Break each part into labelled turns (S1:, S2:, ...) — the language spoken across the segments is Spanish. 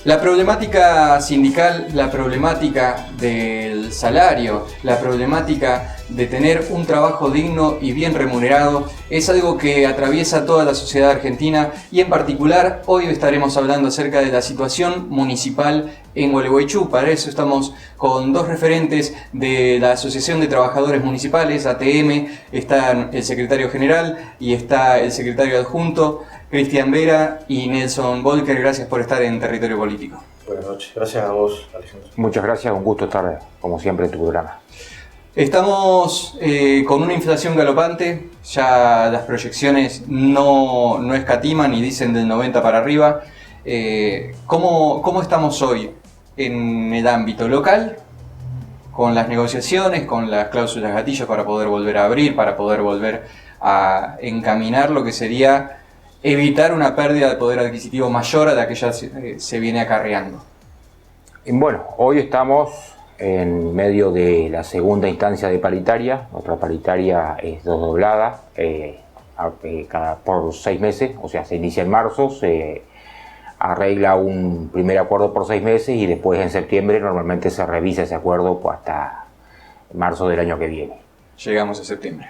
S1: La problemática sindical, la problemática del salario, la problemática de tener un trabajo digno y bien remunerado es algo que atraviesa toda la sociedad argentina y en particular hoy estaremos hablando acerca de la situación municipal en Gualeguaychú. Para eso estamos con dos referentes de la Asociación de Trabajadores Municipales, ATM, está el secretario general y está el secretario adjunto, Cristian Vera y Nelson Volker. Gracias por estar en Territorio Político.
S2: Buenas noches. Gracias a vos, Alejandro.
S3: Muchas gracias, un gusto estar como siempre en tu programa.
S1: Estamos con una inflación galopante, ya las proyecciones no escatiman y dicen del 90 para arriba. ¿Cómo estamos hoy en el ámbito local? Con las negociaciones, con las cláusulas gatillo para poder volver a abrir, para poder volver a encaminar lo que sería evitar una pérdida de poder adquisitivo mayor a la que ya se viene acarreando.
S3: Bueno, hoy estamos en medio de la segunda instancia de paritaria. Nuestra paritaria es desdoblada por 6 meses, o sea, se inicia en marzo, se arregla un primer acuerdo por 6 meses y después en septiembre normalmente se revisa ese acuerdo hasta marzo del año que viene.
S1: Llegamos a septiembre.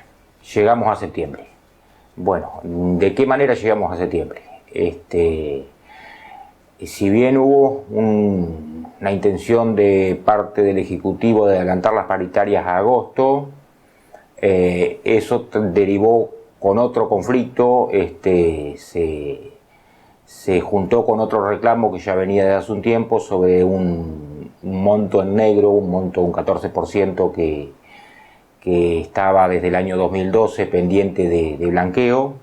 S3: Llegamos a septiembre. Bueno, ¿de qué manera llegamos a septiembre? Si bien hubo una intención de parte del Ejecutivo de adelantar las paritarias a agosto, eso derivó con otro conflicto, se juntó con otro reclamo que ya venía de hace un tiempo sobre un monto en negro, un 14% que estaba desde el año 2012 pendiente de blanqueo.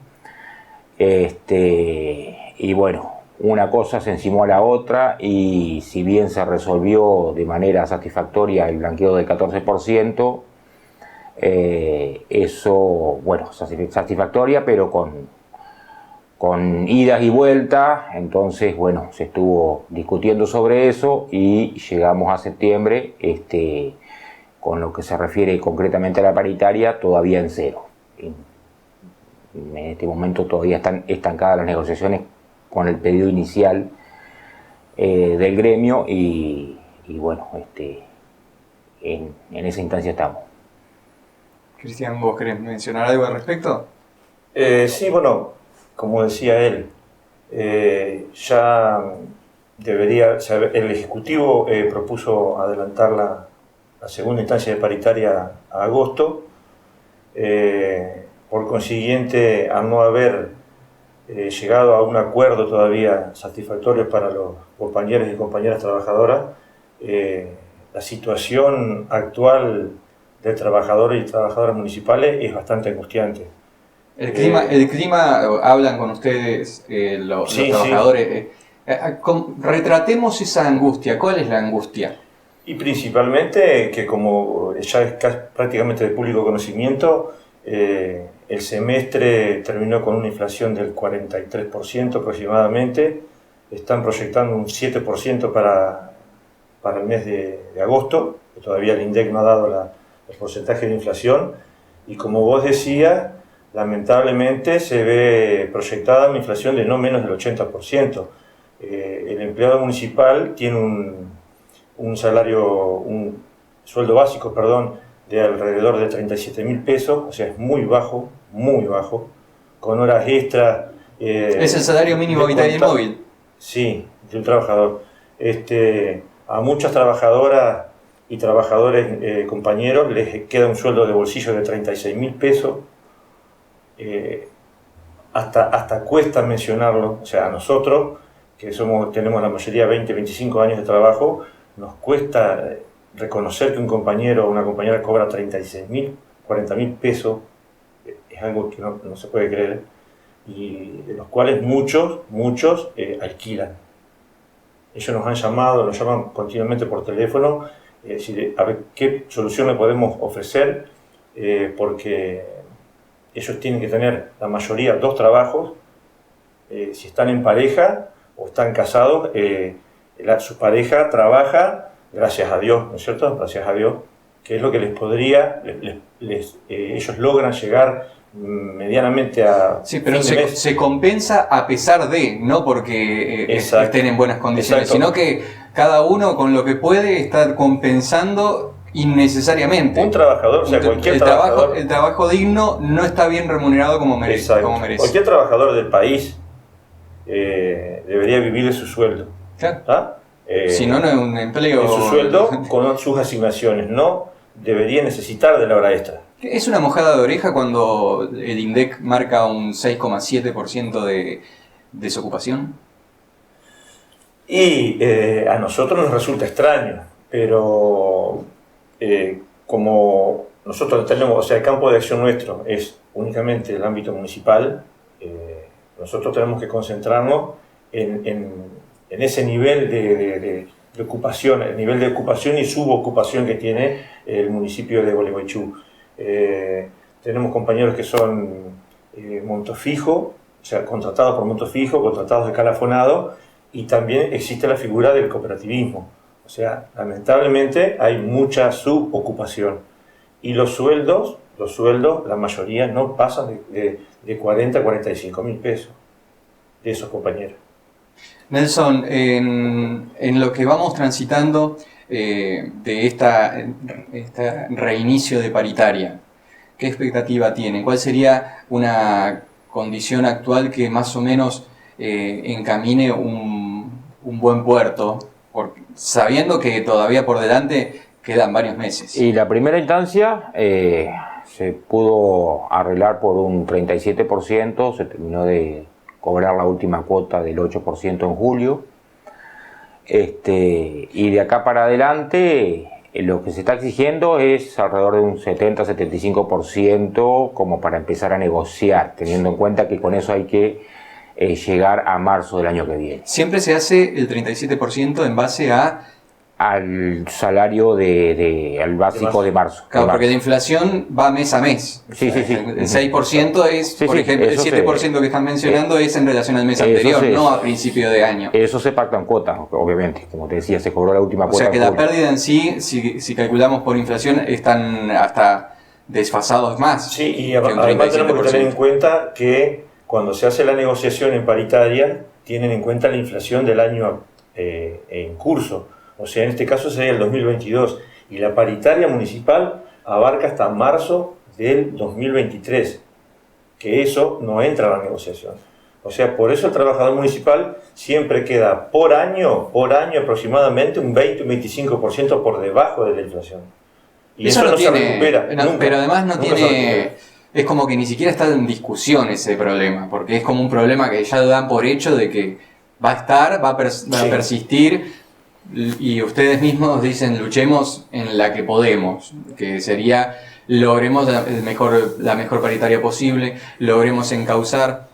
S3: Y bueno, una cosa se encimó a la otra y si bien se resolvió de manera satisfactoria el blanqueo del 14%, eso, bueno, satisfactoria, pero con idas y vueltas. Entonces, bueno, se estuvo discutiendo sobre eso y llegamos a septiembre, con lo que se refiere concretamente a la paritaria, todavía en cero. En este momento todavía están estancadas las negociaciones con el pedido inicial del gremio y bueno, en esa instancia estamos.
S1: Cristian, ¿vos querés mencionar algo al respecto?
S2: Sí, bueno, como decía él, ya debería, el Ejecutivo propuso adelantar la segunda instancia de paritaria a agosto. Por consiguiente, al no haber llegado a un acuerdo todavía satisfactorio para los compañeros y compañeras trabajadoras, la situación actual de trabajadores y trabajadoras municipales es bastante angustiante.
S1: El clima hablan con ustedes los trabajadores. Sí. Retratemos esa angustia. ¿Cuál es la angustia?
S2: Y principalmente que, como ya es prácticamente de público conocimiento, el semestre terminó con una inflación del 43% aproximadamente. Están proyectando un 7% para el mes de agosto, que todavía el INDEC no ha dado el porcentaje de inflación. Y como vos decías, lamentablemente se ve proyectada una inflación de no menos del 80%. El empleado municipal tiene un sueldo básico, de alrededor de 37.000 pesos, o sea, es muy bajo, con horas extras.
S1: ¿Es el salario mínimo vital y móvil?
S2: Sí, de un trabajador. A muchas trabajadoras y trabajadores compañeros les queda un sueldo de bolsillo de 36.000 pesos. Hasta cuesta mencionarlo, o sea, a nosotros, que tenemos la mayoría 20, 25 años de trabajo, nos cuesta reconocer que un compañero o una compañera cobra 36.000, 40.000 pesos, es algo que no se puede creer, y de los cuales muchos alquilan. Ellos nos llaman continuamente por teléfono, a ver qué solución le podemos ofrecer, porque ellos tienen que tener, la mayoría, 2 trabajos. Si están en pareja o están casados, su pareja trabaja, gracias a Dios, ¿no es cierto? Gracias a Dios, que es lo que les podría, ellos logran llegar medianamente a
S1: Sí, pero
S2: fin de mes.
S1: se compensa a pesar de, no porque estén en buenas condiciones,
S2: Exacto.
S1: sino que cada uno con lo que puede está compensando innecesariamente.
S2: Un trabajador, o sea, cualquier trabajador.
S1: El trabajo digno no está bien remunerado como merece.
S2: Cualquier trabajador del país debería vivir de su sueldo.
S1: Claro.
S2: ¿Ah?
S1: Si no, no es un empleo.
S2: De su sueldo con sus asignaciones. No debería necesitar de la hora extra.
S1: Es una mojada de oreja cuando el INDEC marca un 6,7% de desocupación.
S2: Y a nosotros nos resulta extraño, pero como nosotros tenemos, o sea, el campo de acción nuestro es únicamente el ámbito municipal, nosotros tenemos que concentrarnos en ese nivel de ocupación, el nivel de ocupación y subocupación que tiene el municipio de Gualeguaychú. Tenemos compañeros que son montos fijos, o sea, contratados por montos fijos, contratados de escalafonado, y también existe la figura del cooperativismo. O sea, lamentablemente hay mucha subocupación. Y los sueldos, la mayoría no pasan de 40 a 45 mil pesos de esos compañeros.
S1: Nelson, en lo que vamos transitando de este reinicio de paritaria, ¿qué expectativa tienen? ¿Cuál sería una condición actual que más o menos encamine un buen puerto, sabiendo que todavía por delante quedan varios meses?
S3: Y la primera instancia se pudo arreglar por un 37%, se terminó de cobrar la última cuota del 8% en julio. Y de acá para adelante lo que se está exigiendo es alrededor de un 70-75% como para empezar a negociar, teniendo en cuenta que con eso hay que llegar a marzo del año que viene.
S1: Siempre se hace el 37% en base
S3: al salario al básico de marzo.
S1: Claro, porque la inflación va mes a mes.
S3: Sí, sí, sí.
S1: El 6% es, por ejemplo, el 7% que están mencionando es en relación al mes anterior, no a principio de año.
S3: Eso se pacta en cuotas, obviamente. Como te decía, se cobró la última cuota.
S1: O sea que la pérdida en sí, si calculamos por inflación, están hasta desfasados más.
S2: Sí, y además tenemos que tener en cuenta que cuando se hace la negociación en paritaria, tienen en cuenta la inflación del año en curso. O sea, en este caso sería el 2022. Y la paritaria municipal abarca hasta marzo del 2023. Que eso no entra a la negociación. O sea, por eso el trabajador municipal siempre queda por año aproximadamente un 20 o 25% por debajo de la inflación. Y eso no se recupera. Nunca,
S1: pero además no tiene... Es como que ni siquiera está en discusión ese problema, porque es como un problema que ya dan por hecho de que va a estar, va a persistir, y ustedes mismos dicen luchemos en la que podemos, que sería logremos la mejor paritaria posible, logremos encauzar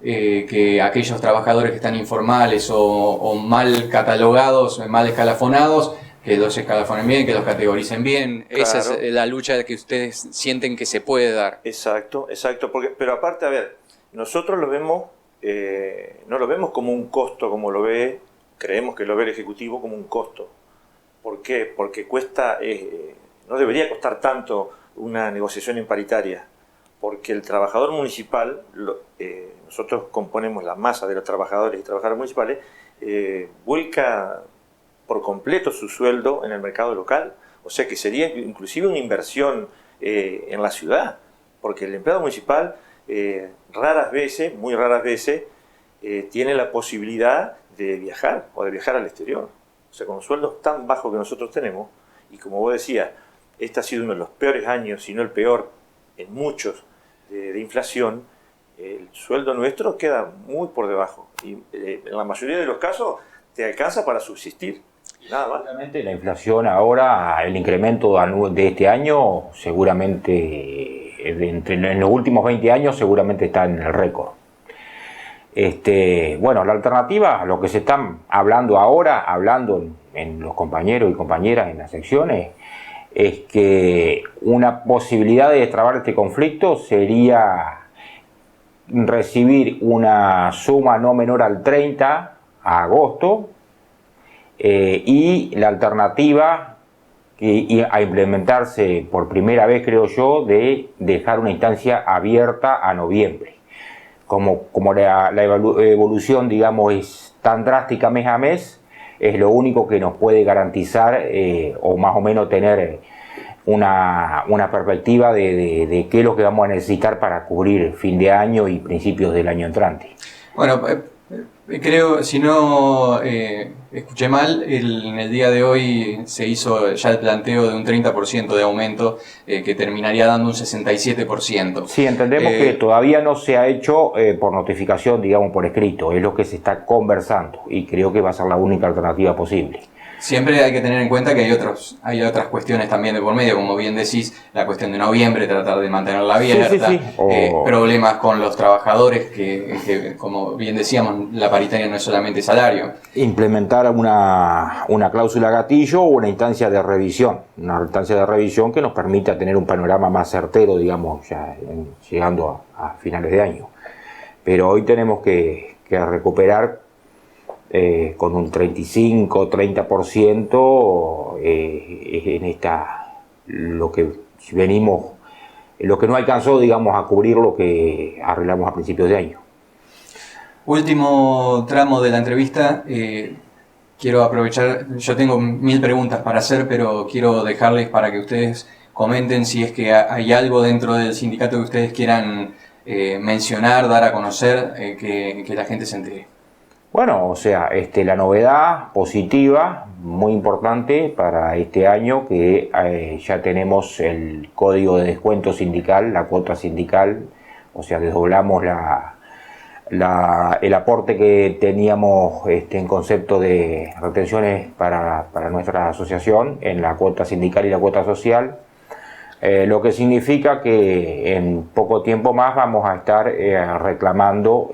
S1: que aquellos trabajadores que están informales o mal catalogados, mal escalafonados, que los escalafonen bien, que los categoricen bien. Claro. Esa es la lucha que ustedes sienten que se puede dar.
S2: Exacto, pero aparte, a ver, nosotros lo vemos, no lo vemos como un costo como lo ve, creemos que lo ve el Ejecutivo como un costo. ¿Por qué? Porque cuesta, no debería costar tanto una negociación en paritaria, porque el trabajador municipal, nosotros componemos la masa de los trabajadores y trabajadoras municipales, vuelca por completo su sueldo en el mercado local. O sea que sería inclusive una inversión en la ciudad, porque el empleado municipal muy raras veces, tiene la posibilidad de viajar o de viajar al exterior. O sea, con los sueldos tan bajos que nosotros tenemos, y como vos decías, este ha sido uno de los peores años, si no el peor, en muchos, de inflación, el sueldo nuestro queda muy por debajo. Y en la mayoría de los casos te alcanza para subsistir. Nada más.
S3: Seguramente la inflación ahora, el incremento de este año, seguramente, en los últimos 20 años, seguramente está en el récord. Bueno, la alternativa, lo que se están hablando ahora, en los compañeros y compañeras en las secciones, es que una posibilidad de destrabar este conflicto sería recibir una suma no menor al 30 a agosto, y la alternativa y a implementarse por primera vez, creo yo, de dejar una instancia abierta a noviembre. Como la evolución, digamos, es tan drástica mes a mes, es lo único que nos puede garantizar o más o menos tener una perspectiva de qué es lo que vamos a necesitar para cubrir fin de año y principios del año entrante.
S1: Bueno, creo, si no escuché mal, en el día de hoy se hizo ya el planteo de un 30% de aumento que terminaría dando un 67%.
S3: Sí, entendemos que todavía no se ha hecho por notificación, digamos, por escrito, es lo que se está conversando y creo que va a ser la única alternativa posible.
S1: Siempre hay que tener en cuenta que hay otras cuestiones también de por medio, como bien decís, la cuestión de noviembre, tratar de mantenerla abierta,
S3: sí.
S1: Problemas con los trabajadores, que como bien decíamos, la paritaria no es solamente salario.
S3: Implementar una cláusula gatillo o una instancia de revisión que nos permita tener un panorama más certero, digamos, ya llegando a finales de año. Pero hoy tenemos que recuperar con un 35-30% en lo que no alcanzó, digamos, a cubrir lo que arreglamos a principios de año.
S1: Último tramo de la entrevista, quiero aprovechar, yo tengo 1000 preguntas para hacer, pero quiero dejarles para que ustedes comenten si es que hay algo dentro del sindicato que ustedes quieran mencionar, dar a conocer, que la gente se entere.
S3: Bueno, o sea, la novedad positiva, muy importante para este año, que ya tenemos el código de descuento sindical, la cuota sindical, o sea, desdoblamos el aporte que teníamos en concepto de retenciones para nuestra asociación en la cuota sindical y la cuota social, lo que significa que en poco tiempo más vamos a estar reclamando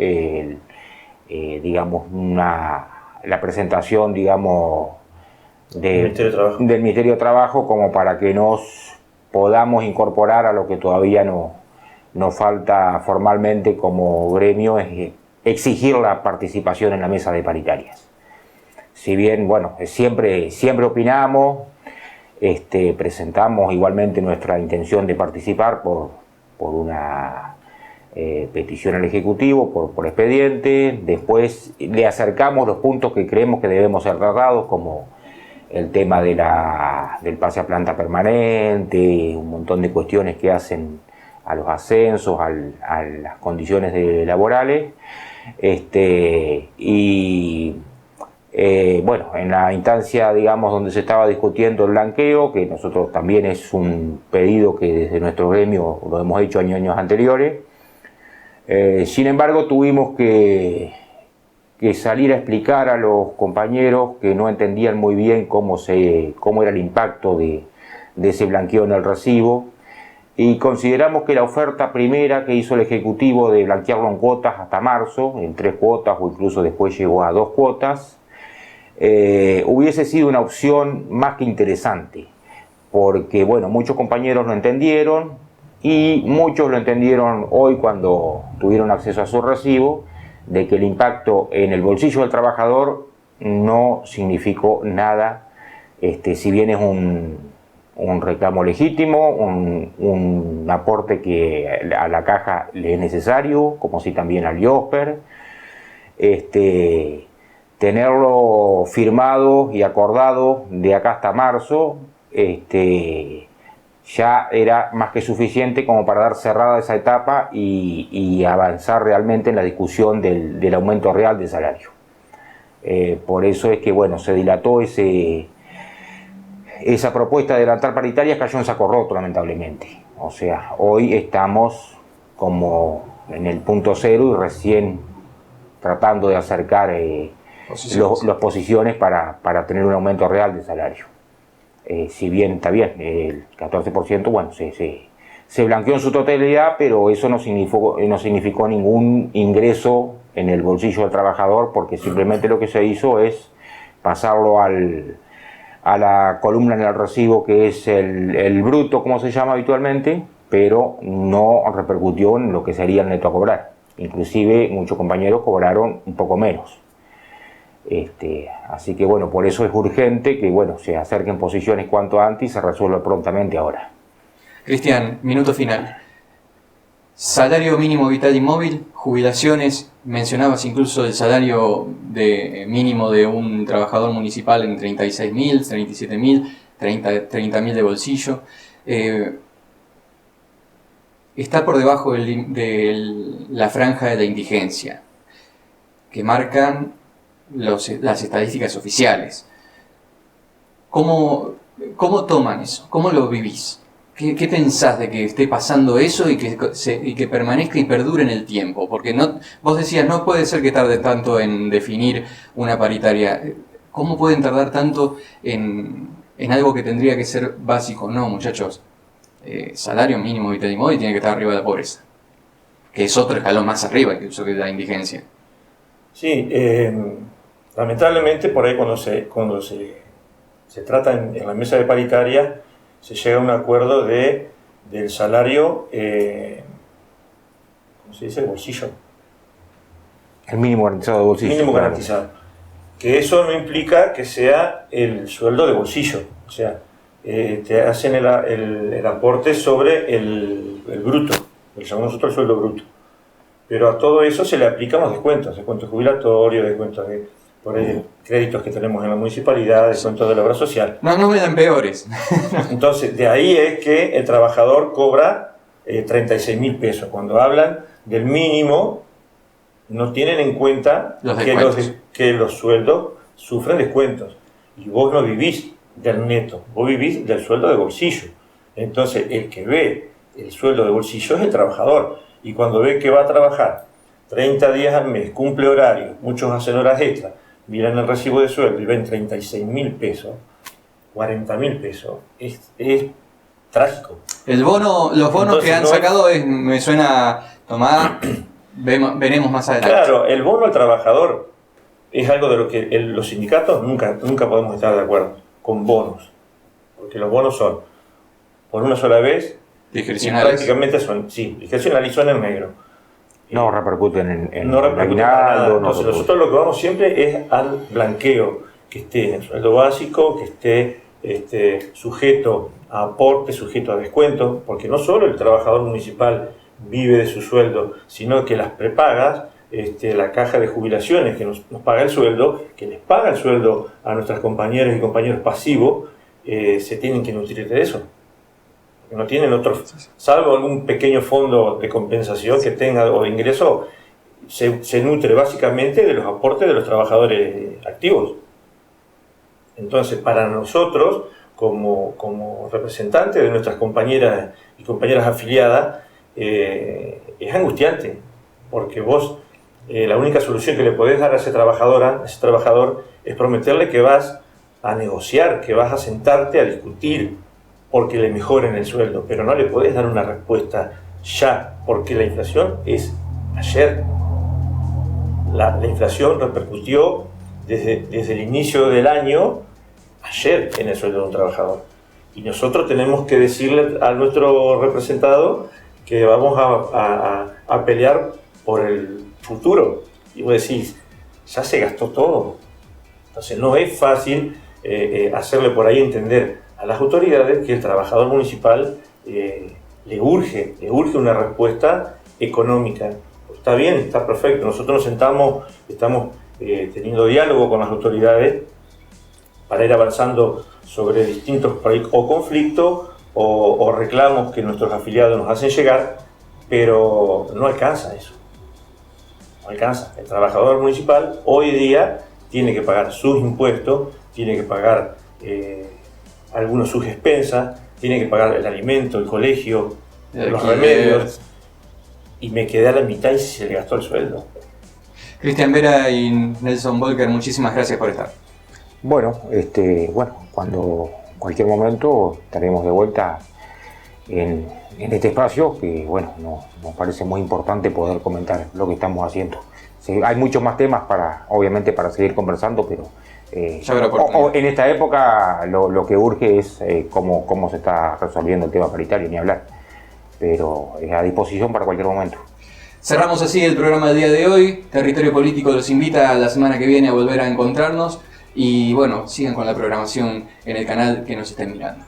S3: digamos, la presentación, digamos, del Ministerio de Trabajo como para que nos podamos incorporar a lo que todavía nos falta formalmente como gremio, es exigir la participación en la mesa de paritarias. Si bien, bueno, siempre opinamos, presentamos igualmente nuestra intención de participar por una petición al Ejecutivo por expediente, después le acercamos los puntos que creemos que debemos ser tratados, como el tema del pase a planta permanente, un montón de cuestiones que hacen a los ascensos, a las condiciones laborales, bueno, en la instancia, digamos, donde se estaba discutiendo el blanqueo, que nosotros también es un pedido que desde nuestro gremio lo hemos hecho años anteriores. Sin embargo, tuvimos que salir a explicar a los compañeros que no entendían muy bien cómo era el impacto de ese blanqueo en el recibo, y consideramos que la oferta primera que hizo el Ejecutivo de blanquearlo en cuotas hasta marzo, en 3 cuotas o incluso después llegó a 2 cuotas, hubiese sido una opción más que interesante, porque bueno, muchos compañeros lo entendieron, y muchos lo entendieron hoy cuando tuvieron acceso a su recibo, de que el impacto en el bolsillo del trabajador no significó nada, si bien es un reclamo legítimo, un aporte que a la caja le es necesario, como si también al IOSPER, tenerlo firmado y acordado de acá hasta marzo, ya era más que suficiente como para dar cerrada esa etapa y avanzar realmente en la discusión del aumento real del salario. Por eso es que, bueno, se dilató esa propuesta de adelantar paritarias, cayó en saco roto, lamentablemente. O sea, hoy estamos como en el punto cero y recién tratando de acercar las posiciones para tener un aumento real del salario. Si bien está bien, el 14%, bueno, se blanqueó en su totalidad, pero eso no significó ningún ingreso en el bolsillo del trabajador, porque simplemente lo que se hizo es pasarlo a la columna en el recibo, que es el bruto, como se llama habitualmente, pero no repercutió en lo que sería el neto a cobrar. Inclusive muchos compañeros cobraron un poco menos. Así que bueno, por eso es urgente que bueno, se acerquen posiciones cuanto antes y se resuelva prontamente ahora.
S1: Cristian, minuto final. Salario mínimo vital y móvil, jubilaciones, mencionabas incluso el salario mínimo de un trabajador municipal en 36.000, 37.000, 30.000 de bolsillo. Está por debajo de la franja de la indigencia, que marcan las estadísticas oficiales. ¿Cómo toman eso? ¿Cómo lo vivís? ¿Qué pensás de que esté pasando eso y que permanezca y perdure en el tiempo? Porque vos decías, no puede ser que tarde tanto en definir una paritaria. ¿Cómo pueden tardar tanto en algo que tendría que ser básico? No, muchachos. Salario mínimo vital y móvil tiene que estar arriba de la pobreza, que es otro escalón más arriba incluso que la indigencia.
S2: Sí, lamentablemente por ahí cuando se trata en la mesa de paritaria se llega a un acuerdo del salario, ¿cómo se dice? El bolsillo.
S3: El mínimo garantizado de bolsillo.
S2: Mínimo garantizado. Que eso no implica que sea el sueldo de bolsillo, o sea, te hacen el aporte sobre el bruto, lo llamamos nosotros el sueldo bruto. Pero a todo eso se le aplican los descuentos jubilatorios, descuentos por ahí, créditos que tenemos en la municipalidad, descuentos de la obra social.
S1: No me dan peores.
S2: Entonces, de ahí es que el trabajador cobra 36.000 pesos. Cuando hablan del mínimo, no tienen en cuenta que los sueldos sufren descuentos. Y vos no vivís del neto, vos vivís del sueldo de bolsillo. Entonces, el que ve el sueldo de bolsillo es el trabajador. Y cuando ve que va a trabajar 30 días al mes, cumple horario, muchos hacen horas extras, miran el recibo de sueldo y ven 36.000 pesos, 40.000 pesos, es trágico.
S1: Los bonos entonces, que han sacado me suena tomada, veremos más adelante.
S2: Claro, el bono al trabajador es algo de lo que los sindicatos nunca podemos estar de acuerdo con bonos, porque los bonos son por una sola vez,
S1: discrecionales.
S2: Prácticamente son, sí, discrecionales y son en negro.
S3: No repercuten en
S2: no repercuten nada.
S3: No
S2: nosotros lo que vamos siempre es al blanqueo, que esté en el sueldo básico, que esté sujeto a aporte, sujeto a descuento, porque no solo el trabajador municipal vive de su sueldo, sino que las prepagas, la caja de jubilaciones que nos paga el sueldo, que les paga el sueldo a nuestras compañeras y compañeros pasivos, se tienen que nutrir de eso. No tienen otros, salvo algún pequeño fondo de compensación que tenga o de ingreso, se nutre básicamente de los aportes de los trabajadores activos. Entonces, para nosotros, como representantes de nuestras compañeras y compañeras afiliadas, es angustiante, porque vos, la única solución que le podés dar a ese trabajador, es prometerle que vas a negociar, que vas a sentarte a discutir, porque le mejoren el sueldo, pero no le podés dar una respuesta ya, porque la inflación es ayer. La inflación repercutió desde el inicio del año, ayer, en el sueldo de un trabajador. Y nosotros tenemos que decirle a nuestro representado que vamos a pelear por el futuro. Y vos decís, ya se gastó todo. Entonces no es fácil hacerle por ahí entender a las autoridades que el trabajador municipal le urge una respuesta económica. Está bien, está perfecto. Nosotros nos sentamos, estamos teniendo diálogo con las autoridades para ir avanzando sobre distintos o conflictos o reclamos que nuestros afiliados nos hacen llegar, pero no alcanza eso. No alcanza. El trabajador municipal hoy día tiene que pagar sus impuestos, tiene que pagar algunos sus expensas, tiene que pagar el alimento, el colegio, los remedios, y me quedé a la mitad y se le gastó el sueldo.
S1: Cristian Vera y Nelson Volker, muchísimas gracias por estar.
S3: Bueno, cuando en cualquier momento estaremos de vuelta en este espacio, que bueno, nos parece muy importante poder comentar lo que estamos haciendo. Sí, hay muchos más temas obviamente para seguir conversando, pero en esta época lo que urge es cómo se está resolviendo el tema paritario, ni hablar, pero es a disposición para cualquier momento.
S1: Cerramos así el programa del día de hoy. Territorio Político los invita a la semana que viene a volver a encontrarnos. Y bueno, sigan con la programación en el canal que nos estén mirando.